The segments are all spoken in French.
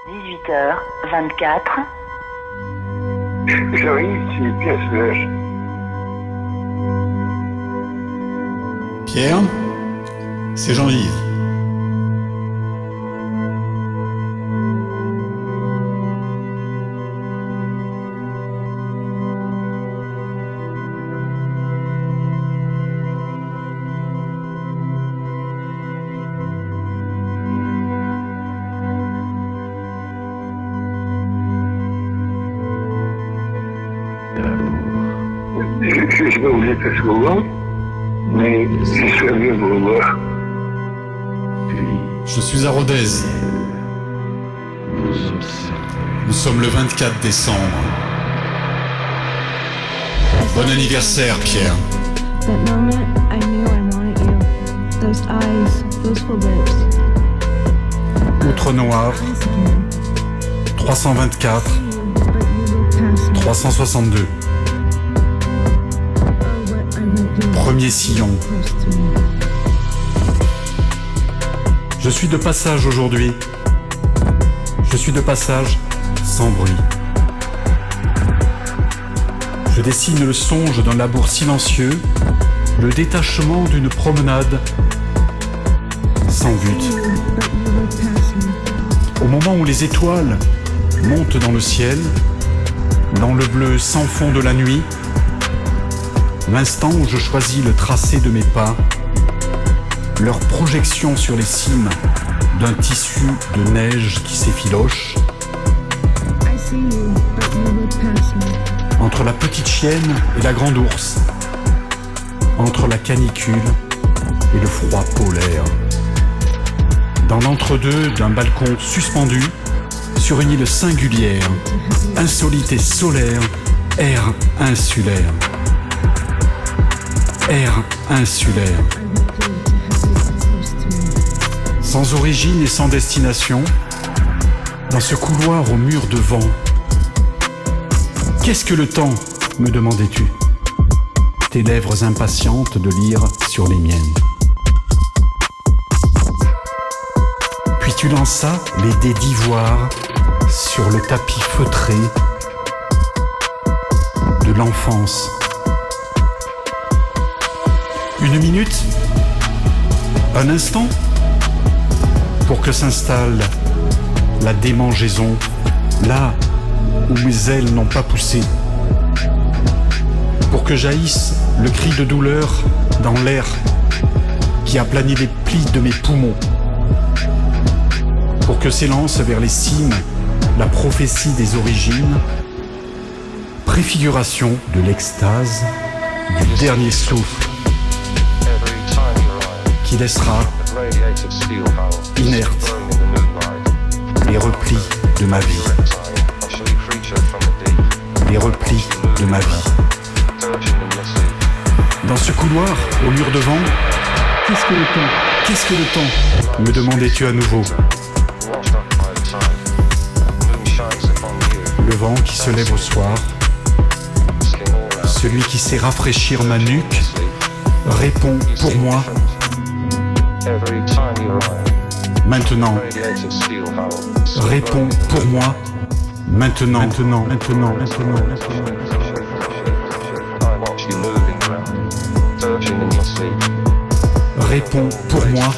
18h24. J'arrive ici, pièce. Pierre, c'est Jean-Yves. Je vais vous être souvent, mais je suis venu vous voir. Je suis à Rodez. Nous sommes le 24 décembre. Bon anniversaire, Pierre. That moment, I knew I wanted you. Those eyes, those full lips. Outre Noir, 324, But you look past me. 362. Oh, what I went through. Premier sillon. Close to me. Je suis de passage aujourd'hui. Je suis de passage sans bruit. Je dessine le songe d'un labour silencieux, le détachement d'une promenade sans but. But you look past me. Au moment où les étoiles montent dans le ciel, dans le bleu sans fond de la nuit, l'instant où je choisis le tracé de mes pas, leur projection sur les cimes d'un tissu de neige qui s'effiloche, I see you, but you look past me. entre la petite chienne et la grande ours, entre la canicule et le froid polaire, dans l'entre-deux d'un balcon suspendu sur une île singulière, insolite et solaire, air insulaire. Air insulaire. I went through to have you close to me. Sans origine et sans destination, dans ce couloir au mur de vent. Qu'est-ce que le temps, me demandais-tu? Tes lèvres impatientes de lire sur les miennes. Puis tu lanças les dés d'ivoire sur le tapis feutré de l'enfance. Une minute? Un instant? Pour que s'installe la démangeaison, là où mes ailes n'ont pas poussé. Pour que jaillisse le cri de douleur dans l'air qui aplanit les plis de mes poumons. Pour que s'élance vers les cimes la prophétie des origines, préfiguration de l'extase du dernier souffle qui laissera inerte les replis de ma vie. Les replis de ma vie. Dans ce couloir, au mur de vent, qu'est-ce que le temps? Qu'est-ce que le temps? Me demandais-tu à nouveau. Le vent qui se lève au soir, celui qui sait rafraîchir ma nuque, répond pour moi. Maintenant, réponds pour moi. Maintenant, maintenant, maintenant, maintenant, maintenant. Réponds pour moi.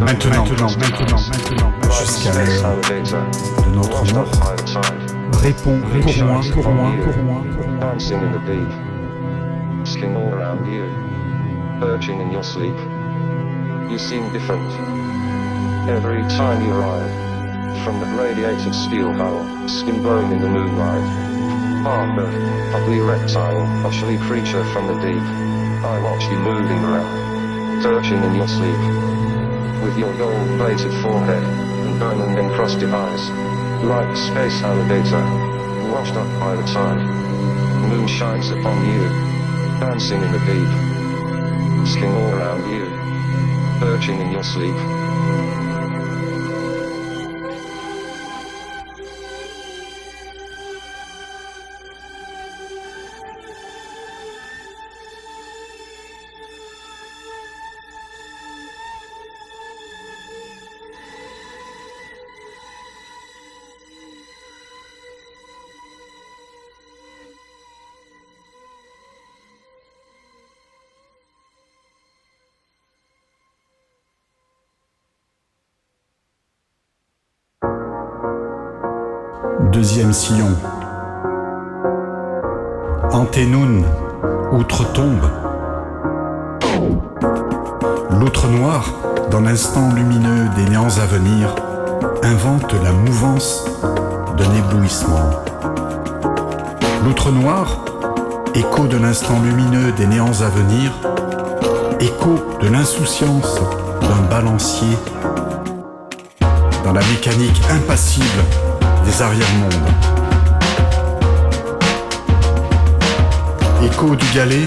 Maintenant, maintenant, maintenant, maintenant, jusqu'à l'heure de notre mort. Réponds pour moi, pour moi, pour moi, pour moi. Dancing in the deep, skin all around you, perching in your sleep. You seem different every time you ride from that radiated steel hull, skin glowing in the moonlight. Harper, ugly reptile, ugly creature from the deep. I watch you moving around, searching in your sleep, with your gold-plated forehead and diamond encrusted eyes, like a space alligator, washed up by the tide. The moon shines upon you, dancing in the deep, skin all around you, perching in your sleep. deuxième sillon. Antenoun, outre-tombe. L'outre noir, dans l'instant lumineux des néants à venir, invente la mouvance d'un éblouissement. L'outre noir, écho de l'instant lumineux des néants à venir, écho de l'insouciance d'un balancier dans la mécanique impassible des arrière-mondes. Écho du galet,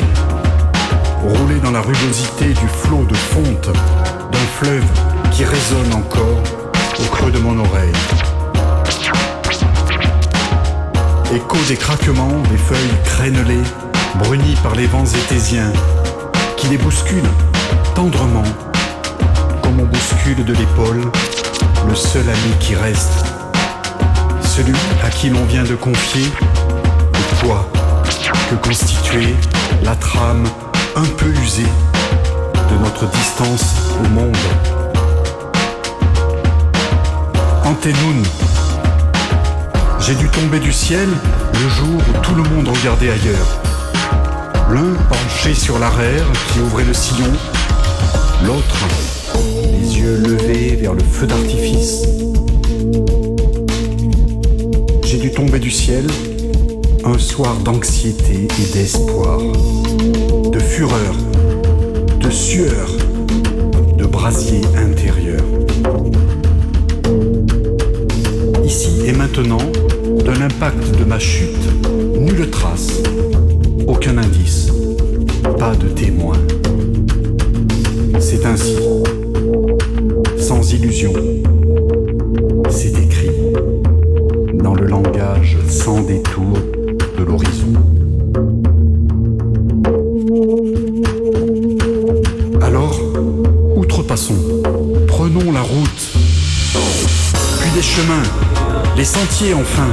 roulé dans la rugosité du flot de fonte d'un fleuve qui résonne encore au creux de mon oreille. Écho des craquements des feuilles crénelées, brunies par les vents étésiens, qui les bousculent tendrement, comme on bouscule de l'épaule le seul ami qui reste, celui à qui l'on vient de confier le poids que constituait la trame un peu usée de notre distance au monde. Antenoun, j'ai dû tomber du ciel le jour où tout le monde regardait ailleurs. L'un penché sur l'arrière qui ouvrait le sillon, l'autre les yeux levés vers le feu d'artifice. J'ai dû tomber du ciel un soir d'anxiété et d'espoir, de fureur, de sueur, de brasier intérieur. Ici et maintenant, de l'impact de ma chute, nulle trace, aucun indice, pas de témoin. C'est ainsi, sans illusion, c'est écrit dans le langage sans détour de l'horizon. Alors, outrepassons, prenons la route, puis des chemins, les sentiers enfin,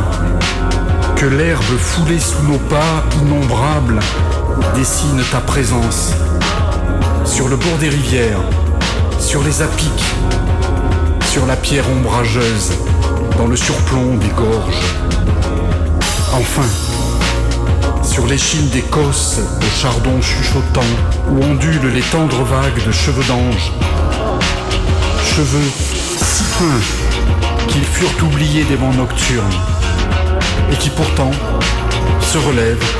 que l'herbe foulée sous nos pas innombrables dessine ta présence, sur le bord des rivières, sur les apics, sur la pierre ombrageuse, dans le surplomb des gorges. Enfin, sur l'échine des cosses de chardon chuchotant, où ondulent les tendres vagues de cheveux d'ange. Cheveux si fins qu'ils furent oubliés des vents nocturnes, et qui pourtant se relèvent,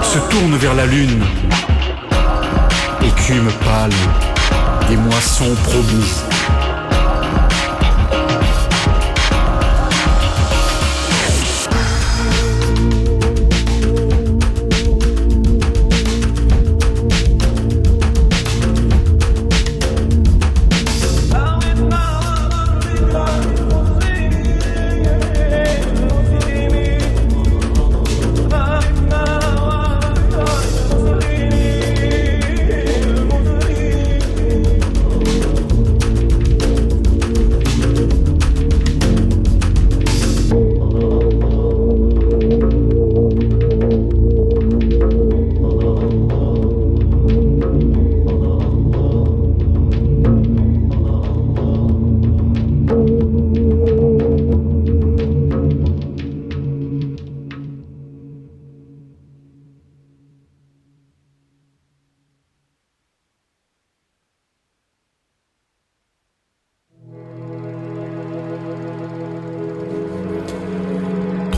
se tournent vers la lune. Écume pâle des moissons promues.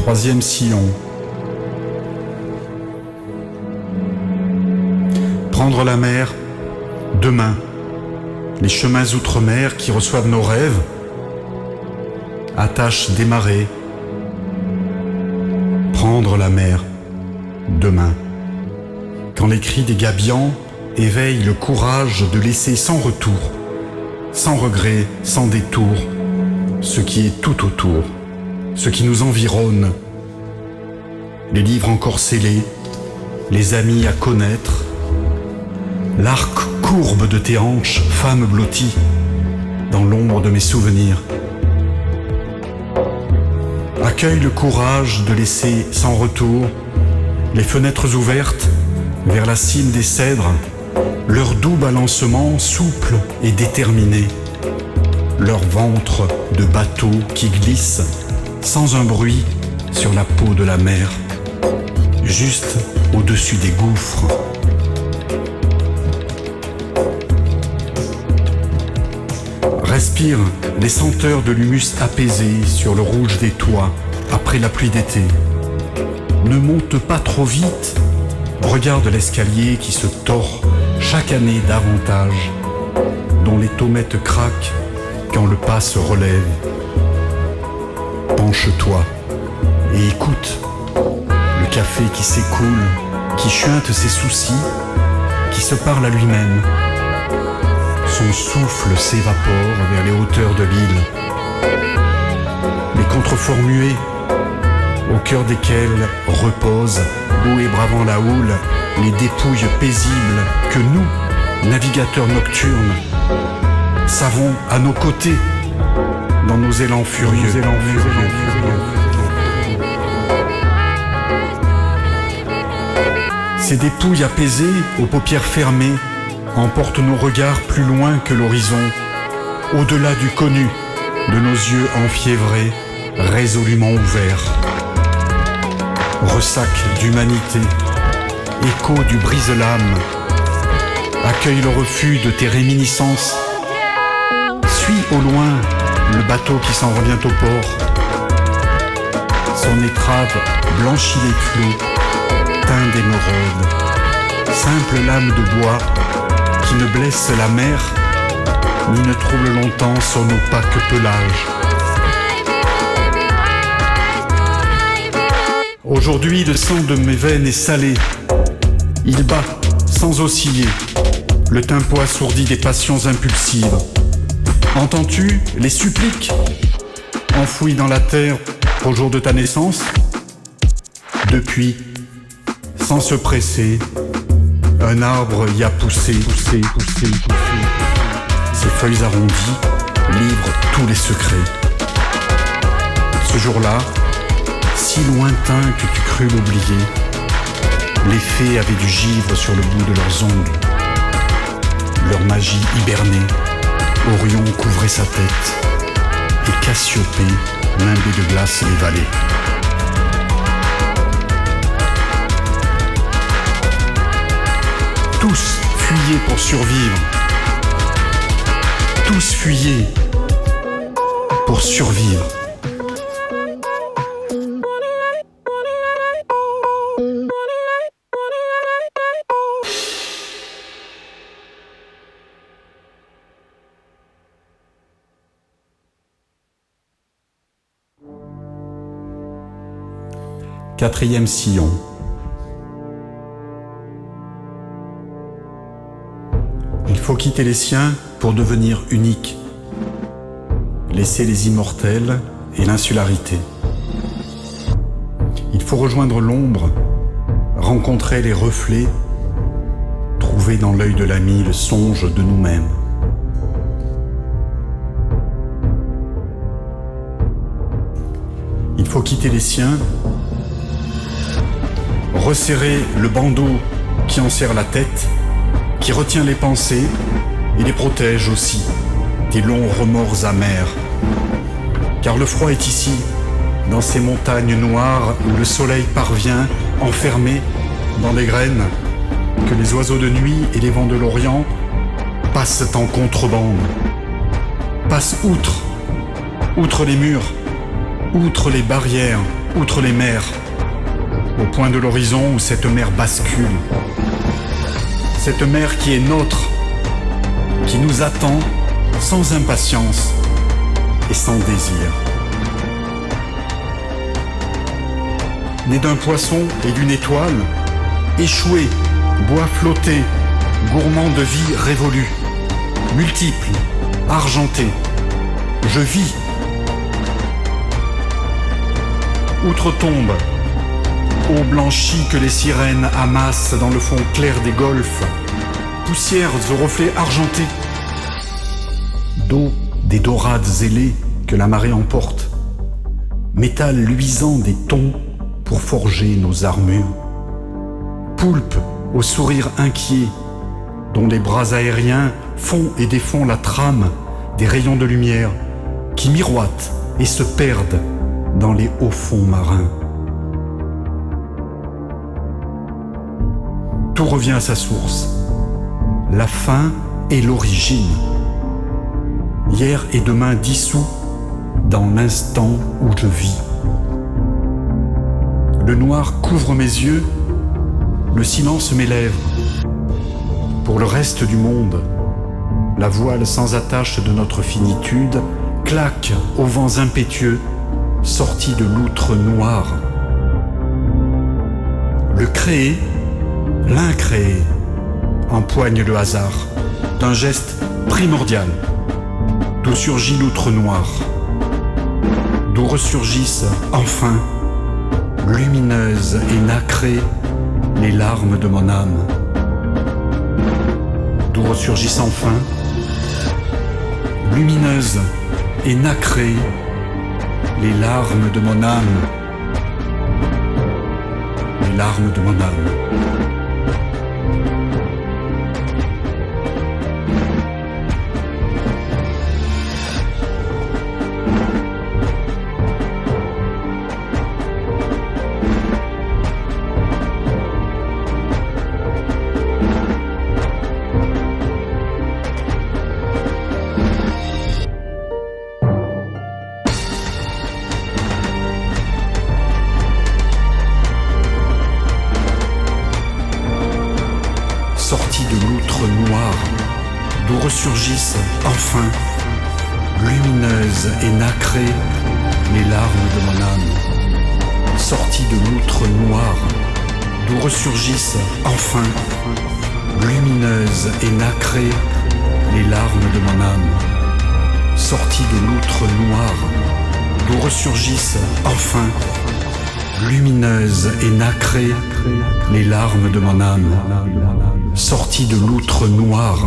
Troisième sillon. Prendre la mer, demain. Les chemins outre-mer qui reçoivent nos rêves. Attache démarrée. Prendre la mer, demain. Quand les cris des gabians éveillent le courage de laisser sans retour, sans regret, sans détour, ce qui est tout autour, ce qui nous environne, les livres encore scellés, les amis à connaître, l'arc courbe de tes hanches, femme blottie, dans l'ombre de mes souvenirs. Accueille le courage de laisser sans retour les fenêtres ouvertes vers la cime des cèdres, leur doux balancement souple et déterminé, leur ventre de bateau qui glisse sans un bruit sur la peau de la mer, juste au-dessus des gouffres. Respire les senteurs de l'humus apaisé sur le rouge des toits après la pluie d'été. Ne monte pas trop vite, regarde l'escalier qui se tord chaque année davantage, dont les tommettes craquent quand le pas se relève. Penche-toi et écoute le café qui s'écoule, qui chuinte ses soucis, qui se parle à lui-même. Son souffle s'évapore vers les hauteurs de l'île. Les contreforts muets, au cœur desquels reposent, beau et bravant la houle, les dépouilles paisibles que nous, navigateurs nocturnes, savons à nos côtés dans nos élans furieux. Ces dépouilles apaisées, aux paupières fermées, emportent nos regards plus loin que l'horizon, au-delà du connu, de nos yeux enfiévrés, résolument ouverts. Ressac d'humanité, écho du brise-lame, accueille le refus de tes réminiscences. Suis au loin le bateau qui s'en revient au port. Son étrave blanchit les flots, teint d'émeraude, simple lame de bois qui ne blesse la mer, ni ne trouble longtemps son opaque pelage. Aujourd'hui, le sang de mes veines est salé. Il bat, sans osciller, le tempo assourdi des passions impulsives. Entends-tu les suppliques enfouies dans la terre au jour de ta naissance? Depuis, sans se presser, un arbre y a poussé. Ses feuilles arrondies livrent tous les secrets. Ce jour-là, si lointain que tu crus l'oublier, les fées avaient du givre sur le bout de leurs ongles. Leur magie hibernée, Orion couvrait sa tête, et Cassiopée nimbait de glace les vallées. Tous fuyaient pour survivre. Tous fuyaient pour survivre. Quatrième sillon. Il faut quitter les siens pour devenir unique. Laisser les immortels et l'insularité. Il faut rejoindre l'ombre, rencontrer les reflets, trouver dans l'œil de l'ami le songe de nous-mêmes. Il faut quitter les siens, resserrer le bandeau qui enserre la tête, qui retient les pensées et les protège aussi des longs remords amers. Car le froid est ici, dans ces montagnes noires où le soleil parvient, enfermé dans les graines, que les oiseaux de nuit et les vents de l'Orient passent en contrebande, passent outre les murs, outre les barrières, outre les mers, au point de l'horizon où cette mer bascule. Cette mer qui est nôtre, qui nous attend sans impatience et sans désir. Né d'un poisson et d'une étoile, échoué, bois flotté, gourmand de vie révolue, multiple, argenté, je vis. Outre-tombe, eau blanchie que les sirènes amassent dans le fond clair des golfes, poussières aux reflets argentés, d'eau des dorades ailées que la marée emporte, métal luisant des tons pour forger nos armures, poulpe au sourire inquiet, dont les bras aériens font et défont la trame des rayons de lumière qui miroitent et se perdent dans les hauts fonds marins. Tout revient à sa source, la fin et l'origine. Hier et demain dissous dans l'instant où je vis. Le noir couvre mes yeux, le silence mes lèvres. Pour le reste du monde, la voile sans attache de notre finitude claque aux vents impétueux, sortis de l'outre noir. Le créé, l'incréé, empoigne le hasard d'un geste primordial, d'où surgit l'outre noir, d'où ressurgissent enfin, lumineuses et nacrées, les larmes de mon âme, d'où ressurgissent enfin, lumineuses et nacrées, les larmes de mon âme, les larmes de mon âme. Sortis de l'outre noir, d'où ressurgissent enfin, lumineuses et nacrées, les larmes de mon âme. Sortis de l'outre noir, d'où ressurgissent enfin, lumineuses et nacrées, les larmes de mon âme. Sortis de l'outre noir, d'où ressurgissent enfin, lumineuses et nacrées, les larmes de mon âme. Sortis de l'outre noir.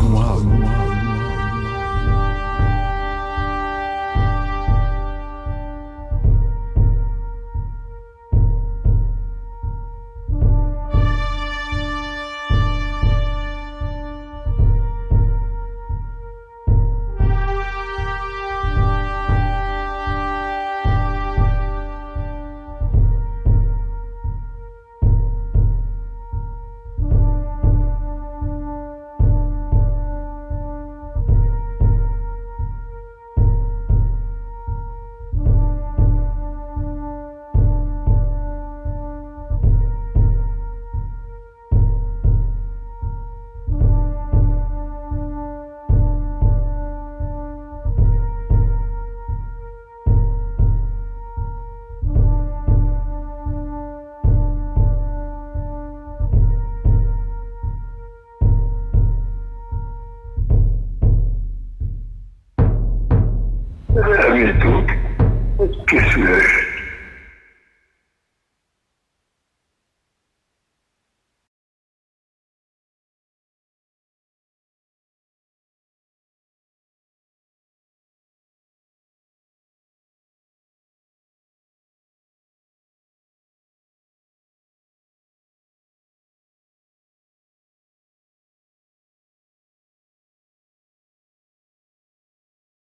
À bientôt. Que suis-je?